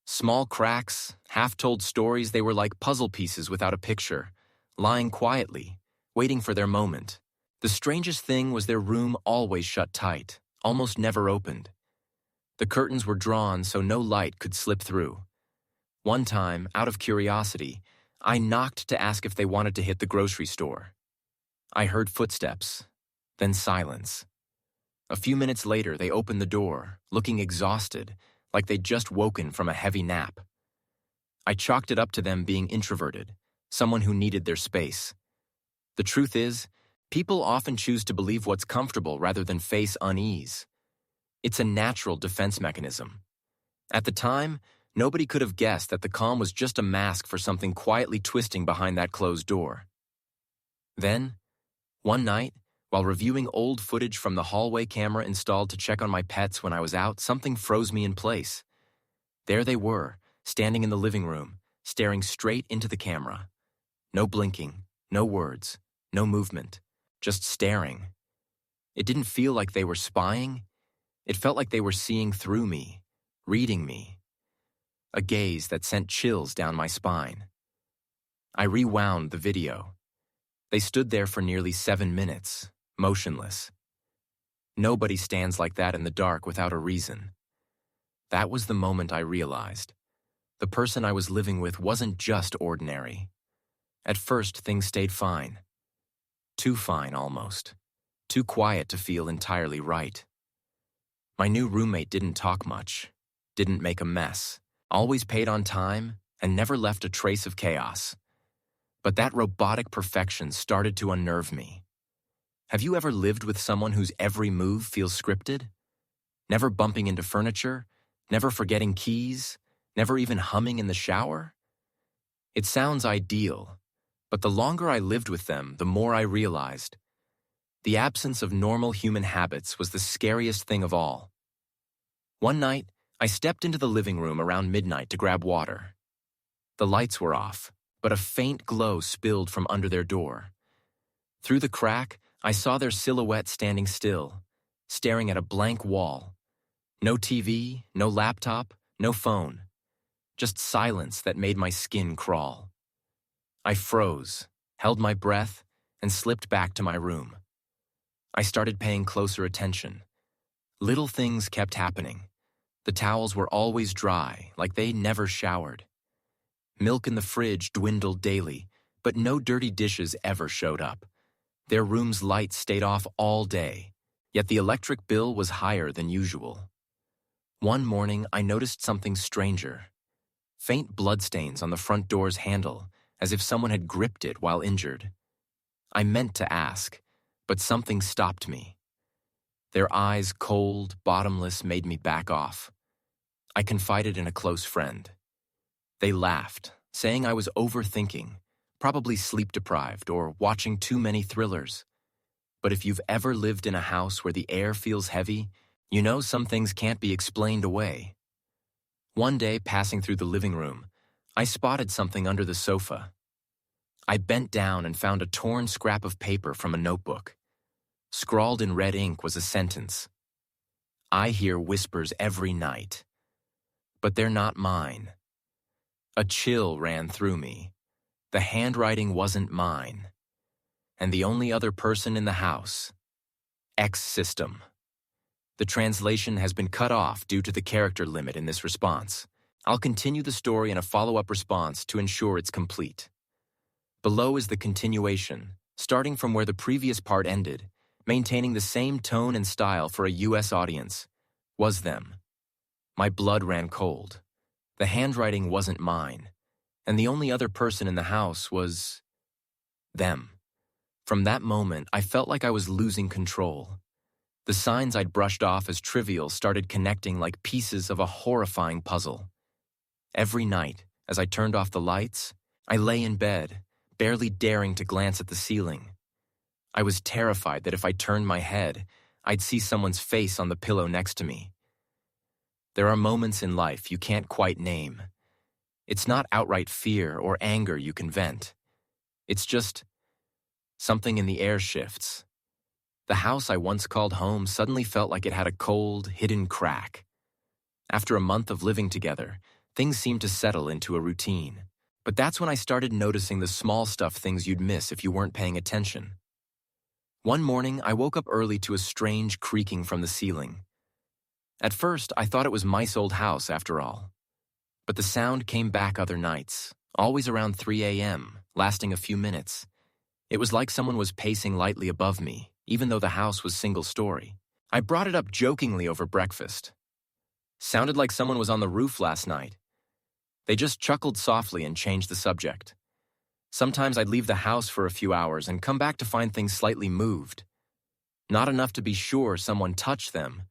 Small cracks, half-told stories, they were like puzzle pieces without a picture, lying quietly, waiting for their moment. The strangest thing was their room always shut tight, almost never opened. The curtains were drawn so no light could slip through. One time, out of curiosity, I knocked to ask if they wanted to hit the grocery store. I heard footsteps, then silence. A few minutes later, they opened the door, looking exhausted, like they'd just woken from a heavy nap. I chalked it up to them being introverted, someone who needed their space. The truth is, people often choose to believe what's comfortable rather than face unease. It's a natural defense mechanism. At the time, nobody could have guessed that the calm was just a mask for something quietly twisting behind that closed door. Then, one night, while reviewing old footage from the hallway camera installed to check on my pets when I was out, something froze me in place. There they were, standing in the living room, staring straight into the camera. No blinking, no words, no movement, just staring. It didn't feel like they were spying. It felt like they were seeing through me, reading me. A gaze that sent chills down my spine. I rewound the video. They stood there for nearly 7 minutes, motionless. Nobody stands like that in the dark without a reason. That was the moment I realized. The person I was living with wasn't just ordinary. At first, things stayed fine. Too fine, almost. Too quiet to feel entirely right. My new roommate didn't talk much, didn't make a mess, always paid on time, and never left a trace of chaos. But that robotic perfection started to unnerve me. Have you ever lived with someone whose every move feels scripted? Never bumping into furniture, never forgetting keys, never even humming in the shower? It sounds ideal, but the longer I lived with them, the more I realized the absence of normal human habits was the scariest thing of all. One night, I stepped into the living room around midnight to grab water. The lights were off, but a faint glow spilled from under their door. Through the crack, I saw their silhouette standing still, staring at a blank wall. No TV, no laptop, no phone. Just silence that made my skin crawl. I froze, held my breath, and slipped back to my room. I started paying closer attention. Little things kept happening. The towels were always dry, like they never showered. Milk in the fridge dwindled daily, but no dirty dishes ever showed up. Their room's lights stayed off all day, yet the electric bill was higher than usual. One morning, I noticed something stranger. Faint bloodstains on the front door's handle, as if someone had gripped it while injured. I meant to ask, but something stopped me. Their eyes, cold, bottomless, made me back off. I confided in a close friend. They laughed, saying I was overthinking, probably sleep-deprived or watching too many thrillers. But if you've ever lived in a house where the air feels heavy, you know some things can't be explained away. One day, passing through the living room, I spotted something under the sofa. I bent down and found a torn scrap of paper from a notebook. Scrawled in red ink was a sentence. I hear whispers every night, but they're not mine. A chill ran through me. The handwriting wasn't mine. And the only other person in the house, X system. The translation has been cut off due to the character limit in this response. I'll continue the story in a follow-up response to ensure it's complete. Below is the continuation, starting from where the previous part ended, maintaining the same tone and style for a U.S. audience. Was them. My blood ran cold. The handwriting wasn't mine, and the only other person in the house was them. From that moment, I felt like I was losing control. The signs I'd brushed off as trivial started connecting like pieces of a horrifying puzzle. Every night, as I turned off the lights, I lay in bed, barely daring to glance at the ceiling. I was terrified that if I turned my head, I'd see someone's face on the pillow next to me. There are moments in life you can't quite name. It's not outright fear or anger you can vent. It's just something in the air shifts. The house I once called home suddenly felt like it had a cold, hidden crack. After a month of living together, things seemed to settle into a routine. But that's when I started noticing the small stuff things you'd miss if you weren't paying attention. One morning, I woke up early to a strange creaking from the ceiling. At first, I thought it was mice old house after all. But the sound came back other nights, always around 3 a.m., lasting a few minutes. It was like someone was pacing lightly above me, even though the house was single-story. I brought it up jokingly over breakfast. Sounded like someone was on the roof last night. They just chuckled softly and changed the subject. Sometimes I'd leave the house for a few hours and come back to find things slightly moved. Not enough to be sure someone touched them,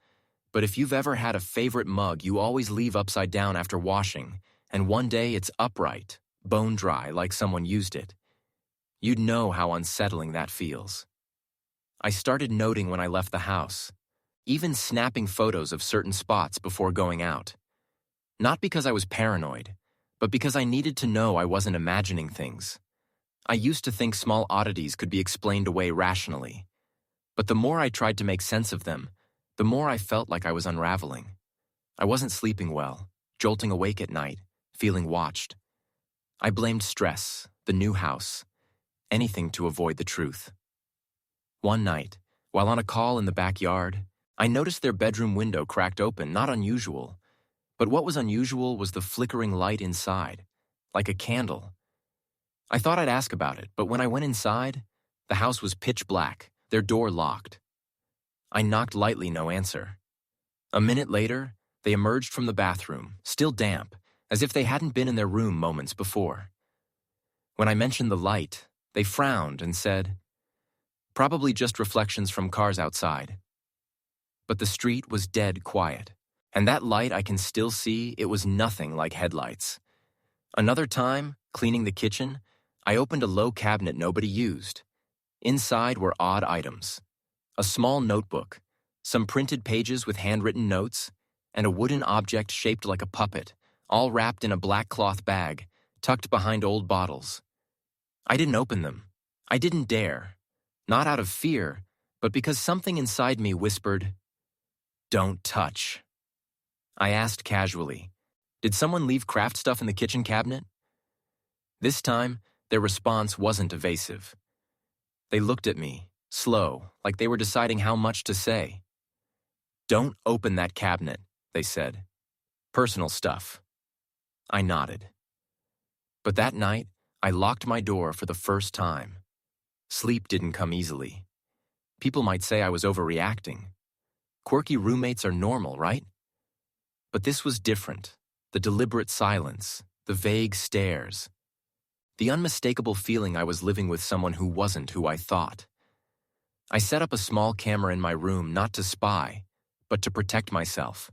but if you've ever had a favorite mug you always leave upside down after washing, and one day it's upright, bone dry like someone used it, you'd know how unsettling that feels. I started noting when I left the house, even snapping photos of certain spots before going out. Not because I was paranoid, but because I needed to know I wasn't imagining things. I used to think small oddities could be explained away rationally, but the more I tried to make sense of them, the more I felt like I was unraveling. I wasn't sleeping well, jolting awake at night, feeling watched. I blamed stress, the new house, anything to avoid the truth. One night, while on a call in the backyard, I noticed their bedroom window cracked open, not unusual. But what was unusual was the flickering light inside, like a candle. I thought I'd ask about it, but when I went inside, the house was pitch black, their door locked. I knocked lightly, no answer. A minute later, they emerged from the bathroom, still damp, as if they hadn't been in their room moments before. When I mentioned the light, they frowned and said, "Probably just reflections from cars outside." But the street was dead quiet, and that light I can still see, it was nothing like headlights. Another time, cleaning the kitchen, I opened a low cabinet nobody used. Inside were odd items: a small notebook, some printed pages with handwritten notes, and a wooden object shaped like a puppet, all wrapped in a black cloth bag, tucked behind old bottles. I didn't open them. I didn't dare. Not out of fear, but because something inside me whispered, "Don't touch." I asked casually, "Did someone leave craft stuff in the kitchen cabinet?" This time, their response wasn't evasive. They looked at me, slow, like they were deciding how much to say. "Don't open that cabinet," they said. "Personal stuff." I nodded. But that night, I locked my door for the first time. Sleep didn't come easily. People might say I was overreacting. Quirky roommates are normal, right? But this was different. The deliberate silence, the vague stares, the unmistakable feeling I was living with someone who wasn't who I thought. I set up a small camera in my room not to spy, but to protect myself.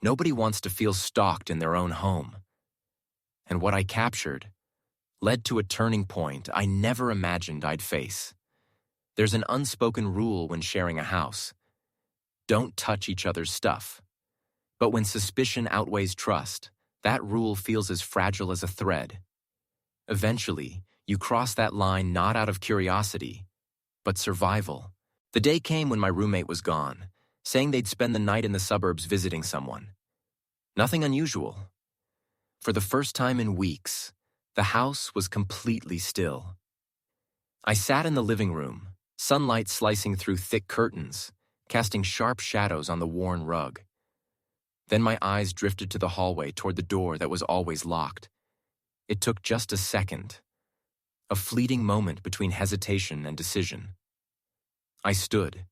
Nobody wants to feel stalked in their own home. And what I captured led to a turning point I never imagined I'd face. There's an unspoken rule when sharing a house: don't touch each other's stuff. But when suspicion outweighs trust, that rule feels as fragile as a thread. Eventually, you cross that line not out of curiosity, but survival. The day came when my roommate was gone, saying they'd spend the night in the suburbs visiting someone. Nothing unusual. For the first time in weeks, the house was completely still. I sat in the living room, sunlight slicing through thick curtains, casting sharp shadows on the worn rug. Then my eyes drifted to the hallway toward the door that was always locked. It took just a second, a fleeting moment between hesitation and decision. I stood.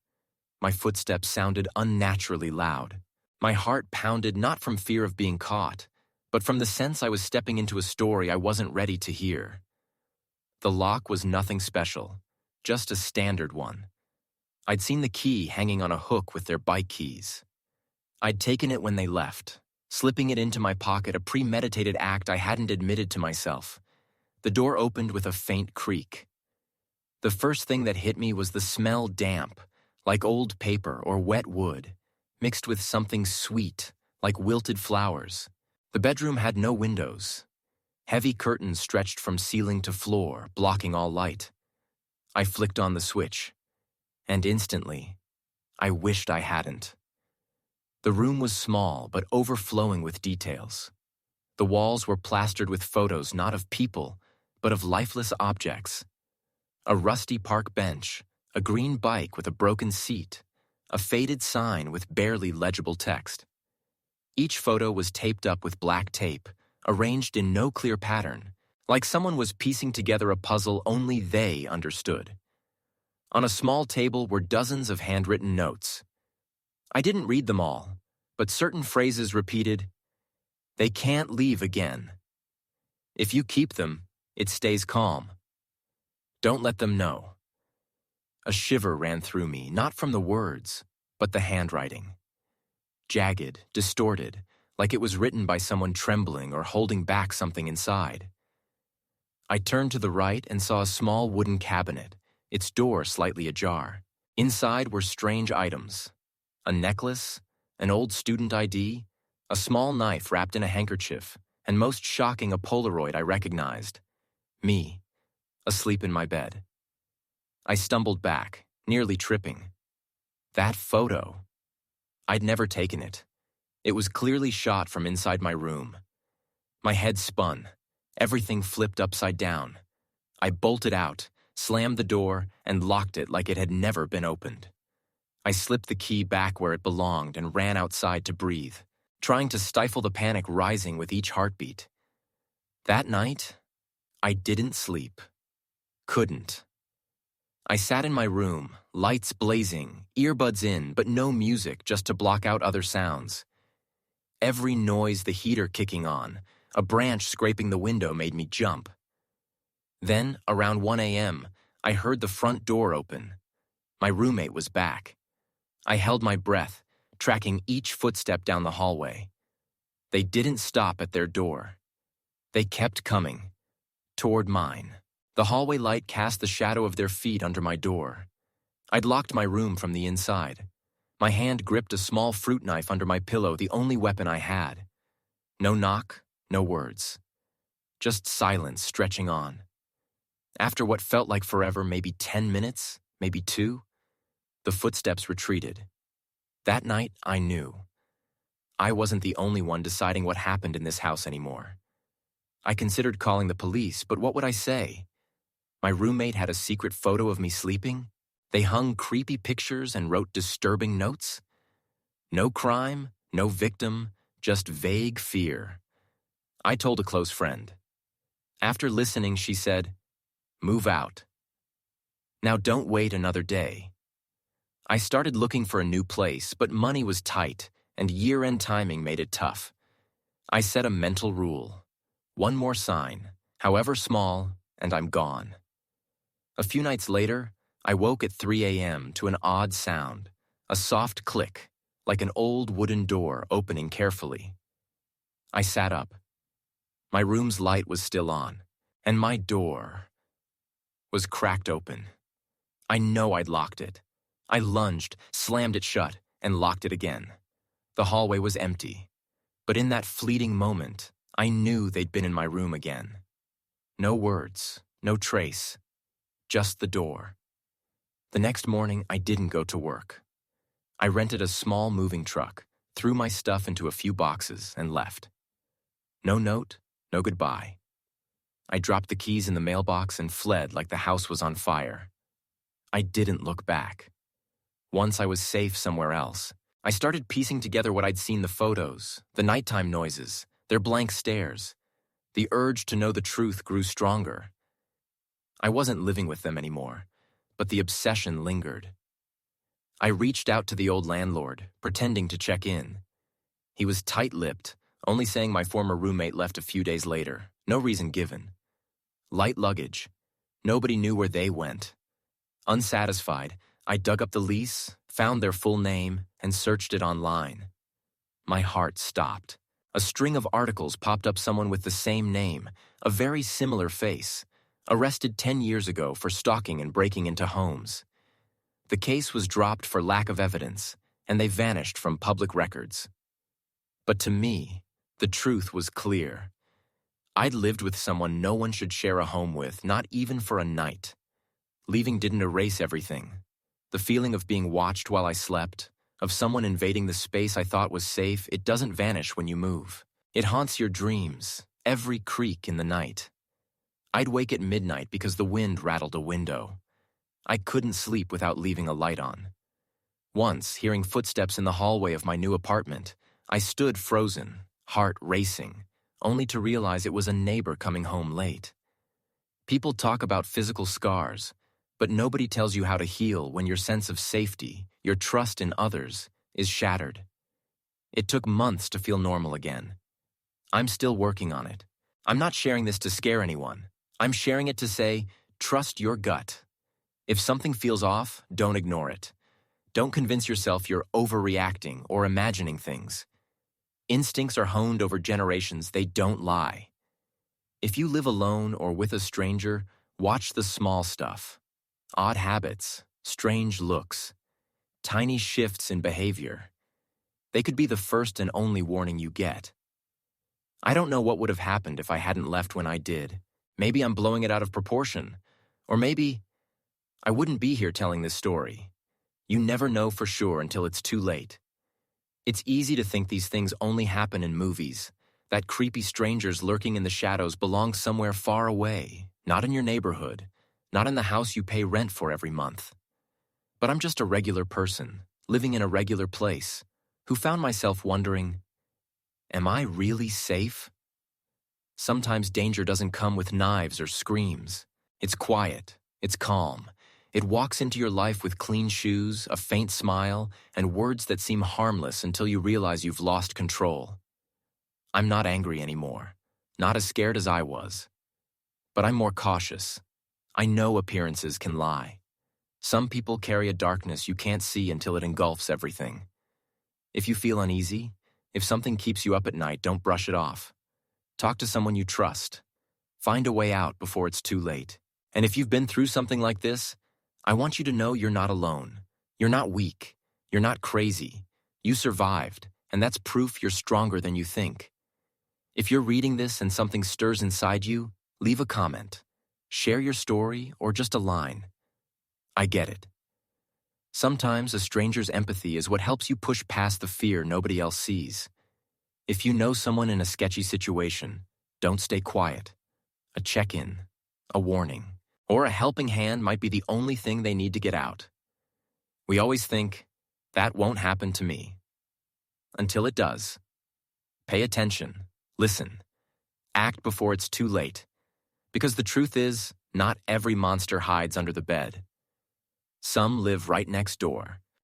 My footsteps sounded unnaturally loud. My heart pounded not from fear of being caught, but from the sense I was stepping into a story I wasn't ready to hear. The lock was nothing special, just a standard one. I'd seen the key hanging on a hook with their bike keys. I'd taken it when they left, slipping it into my pocket, a premeditated act I hadn't admitted to myself. The door opened with a faint creak. The first thing that hit me was the smell, damp, like old paper or wet wood, mixed with something sweet, like wilted flowers. The bedroom had no windows. Heavy curtains stretched from ceiling to floor, blocking all light. I flicked on the switch, and instantly, I wished I hadn't. The room was small, but overflowing with details. The walls were plastered with photos not of people, but of lifeless objects. A rusty park bench, a green bike with a broken seat, a faded sign with barely legible text. Each photo was taped up with black tape, arranged in no clear pattern, like someone was piecing together a puzzle only they understood. On a small table were dozens of handwritten notes. I didn't read them all, but certain phrases repeated, "They can't leave again. If you keep them, it stays calm. Don't let them know." A shiver ran through me, not from the words, but the handwriting. Jagged, distorted, like it was written by someone trembling or holding back something inside. I turned to the right and saw a small wooden cabinet, its door slightly ajar. Inside were strange items: a necklace, an old student ID, a small knife wrapped in a handkerchief, and most shocking, a Polaroid I recognized. Me, asleep in my bed. I stumbled back, nearly tripping. That photo. I'd never taken it. It was clearly shot from inside my room. My head spun. Everything flipped upside down. I bolted out, slammed the door, and locked it like it had never been opened. I slipped the key back where it belonged and ran outside to breathe, trying to stifle the panic rising with each heartbeat. That night, I didn't sleep. Couldn't. I sat in my room, lights blazing, earbuds in, but no music just to block out other sounds. Every noise, the heater kicking on, a branch scraping the window made me jump. Then, around 1 a.m., I heard the front door open. My roommate was back. I held my breath, tracking each footstep down the hallway. They didn't stop at their door. They kept coming, toward mine. The hallway light cast the shadow of their feet under my door. I'd locked my room from the inside. My hand gripped a small fruit knife under my pillow, the only weapon I had. No knock, no words. Just silence stretching on. After what felt like forever, maybe 10 minutes, maybe 2, the footsteps retreated. That night, I knew. I wasn't the only one deciding what happened in this house anymore. I considered calling the police, but what would I say? My roommate had a secret photo of me sleeping? They hung creepy pictures and wrote disturbing notes? No crime, no victim, just vague fear. I told a close friend. After listening, she said, "Move out. Now don't wait another day." I started looking for a new place, but money was tight, and year-end timing made it tough. I set a mental rule. One more sign, however small, and I'm gone. A few nights later, I woke at 3 a.m. to an odd sound, a soft click, like an old wooden door opening carefully. I sat up. My room's light was still on, and my door was cracked open. I know I'd locked it. I lunged, slammed it shut, and locked it again. The hallway was empty, but in that fleeting moment, I knew they'd been in my room again. No words, no trace, just the door. The next morning, I didn't go to work. I rented a small moving truck, threw my stuff into a few boxes, and left. No note, no goodbye. I dropped the keys in the mailbox and fled like the house was on fire. I didn't look back. Once I was safe somewhere else, I started piecing together what I'd seen: the photos, the nighttime noises, their blank stares. The urge to know the truth grew stronger. I wasn't living with them anymore, but the obsession lingered. I reached out to the old landlord, pretending to check in. He was tight-lipped, only saying my former roommate left a few days later, no reason given. Light luggage. Nobody knew where they went. Unsatisfied, I dug up the lease, found their full name, and searched it online. My heart stopped. A string of articles popped up: someone with the same name, a very similar face, arrested 10 years ago for stalking and breaking into homes. The case was dropped for lack of evidence, and they vanished from public records. But to me, the truth was clear. I'd lived with someone no one should share a home with, not even for a night. Leaving didn't erase everything. The feeling of being watched while I slept, of someone invading the space I thought was safe, it doesn't vanish when you move. It haunts your dreams, every creak in the night. I'd wake at midnight because the wind rattled a window. I couldn't sleep without leaving a light on. Once, hearing footsteps in the hallway of my new apartment, I stood frozen, heart racing, only to realize it was a neighbor coming home late. People talk about physical scars, but nobody tells you how to heal when your sense of safety, your trust in others, is shattered. It took months to feel normal again. I'm still working on it. I'm not sharing this to scare anyone. I'm sharing it to say, trust your gut. If something feels off, don't ignore it. Don't convince yourself you're overreacting or imagining things. Instincts are honed over generations, they don't lie. If you live alone or with a stranger, watch the small stuff. Odd habits, strange looks, tiny shifts in behavior. They could be the first and only warning you get. I don't know what would have happened if I hadn't left when I did. Maybe I'm blowing it out of proportion. Or maybe I wouldn't be here telling this story. You never know for sure until it's too late. It's easy to think these things only happen in movies, that creepy strangers lurking in the shadows belong somewhere far away, not in your neighborhood, not in the house you pay rent for every month. But I'm just a regular person, living in a regular place, who found myself wondering, am I really safe? Sometimes danger doesn't come with knives or screams. It's quiet, it's calm. It walks into your life with clean shoes, a faint smile, and words that seem harmless until you realize you've lost control. I'm not angry anymore, not as scared as I was. But I'm more cautious. I know appearances can lie. Some people carry a darkness you can't see until it engulfs everything. If you feel uneasy, if something keeps you up at night, don't brush it off. Talk to someone you trust. Find a way out before it's too late. And if you've been through something like this, I want you to know you're not alone. You're not weak. You're not crazy. You survived, and that's proof you're stronger than you think. If you're reading this and something stirs inside you, leave a comment. Share your story or just a line. I get it. Sometimes a stranger's empathy is what helps you push past the fear nobody else sees. If you know someone in a sketchy situation, don't stay quiet. A check-in, a warning, or a helping hand might be the only thing they need to get out. We always think, that won't happen to me. Until it does. Pay attention, listen, act before it's too late. Because the truth is, not every monster hides under the bed. Some live right next door,